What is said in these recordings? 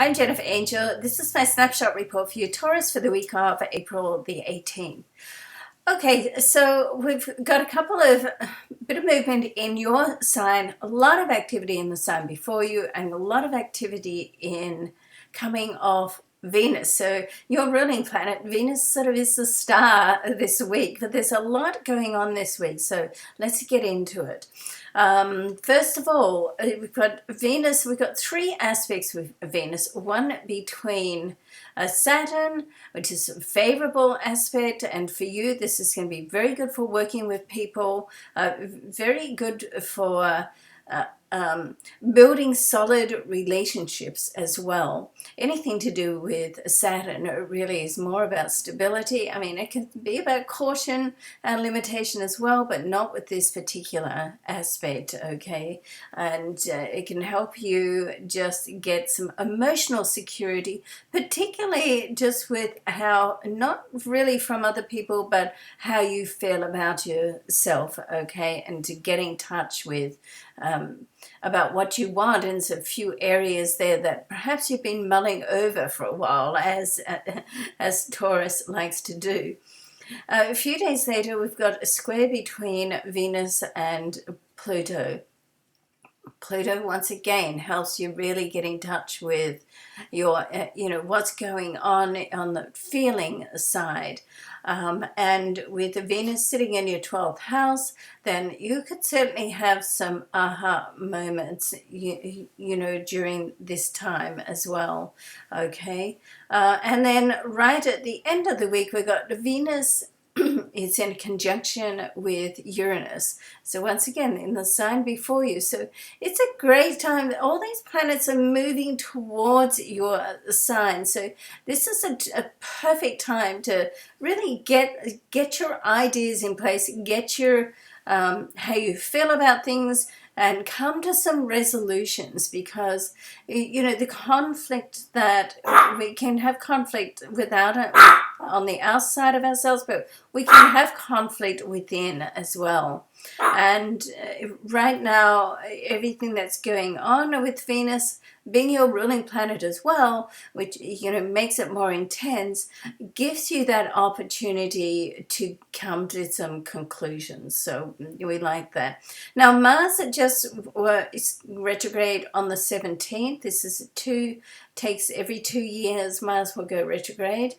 I'm Jennifer Angel. This is my snapshot report for you, Taurus, for the week of April the 18th. Okay, so we've got a couple of bit of movement in your sign, a lot of activity in the sign before you, and a lot of activity in coming off Venus. So your ruling planet, Venus, sort of is the star this week, but there's a lot going on this week. So let's get into it. First of all, we've got Venus. We've got three aspects with Venus. One between Saturn, which is a favorable aspect, and for you this is going to be very good for working with people, very good for building solid relationships as well. Anything to do with Saturn really is more about stability. I mean, it can be about caution and limitation as well, but not with this particular aspect, okay? And it can help you just get some emotional security, particularly just with how, not really from other people, but how you feel about yourself, okay? And to get in touch with about what you want, and there's a few areas there that perhaps you've been mulling over for a while, as Taurus likes to do. A few days later, we've got a square between Venus and Pluto. Pluto, once again, helps you really get in touch with your, what's going on the feeling side. And with Venus sitting in your 12th house, then you could certainly have some aha moments, during this time as well, okay? And then right at the end of the week, we've got Venus it's in conjunction with Uranus. So once again, in the sign before you. So it's a great time. All these planets are moving towards your sign. So this is a perfect time to really get your ideas in place, get your how you feel about things, and come to some resolutions, because the conflict that we can have conflict without it on the outside of ourselves, but we can have conflict within as well. And right now, everything that's going on with Venus being your ruling planet as well, which makes it more intense, gives you that opportunity to come to some conclusions. So we like that. Now Mars is retrograde on the 17th. This is takes every 2 years. Mars will go retrograde.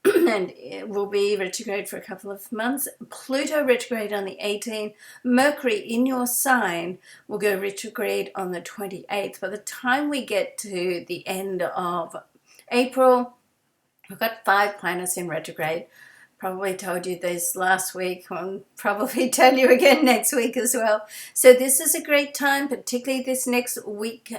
And it will be retrograde for a couple of months. Pluto retrograde on the 18th. Mercury in your sign will go retrograde on the 28th. By the time we get to the end of April, we've got 5 planets in retrograde. Probably told you this last week. I'll probably tell you again next week as well. So this is a great time, particularly this next week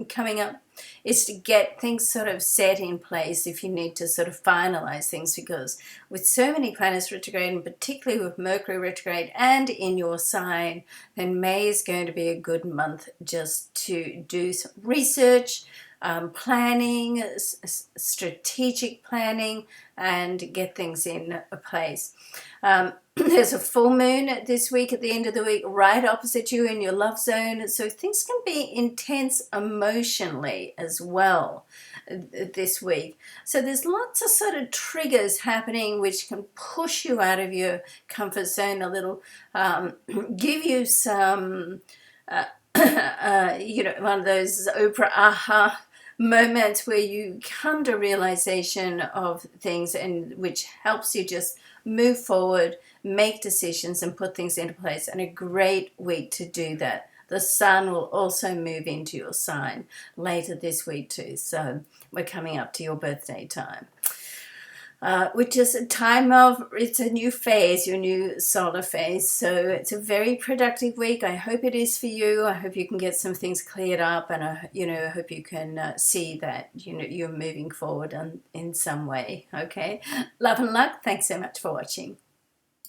coming up, is to get things sort of set in place if you need to sort of finalize things, because with so many planets retrograde, and particularly with Mercury retrograde and in your sign, then May is going to be a good month just to do some research, planning, strategic planning, and get things in place. There's a full moon this week at the end of the week, right opposite you in your love zone. So things can be intense emotionally as well this week. So there's lots of sort of triggers happening which can push you out of your comfort zone a little, give you some, one of those Oprah aha moments where you come to realization of things, and which helps you just move forward, make decisions, and put things into place. And a great week to do that. The sun will also move into your sign later this week too. So we're coming up to your birthday time. Which is a time of, it's a new phase, your new solar phase. So it's a very productive week. I hope it is for you. I hope you can get some things cleared up, and I hope you can see that you're moving forward in some way. Okay, love and luck. Thanks so much for watching.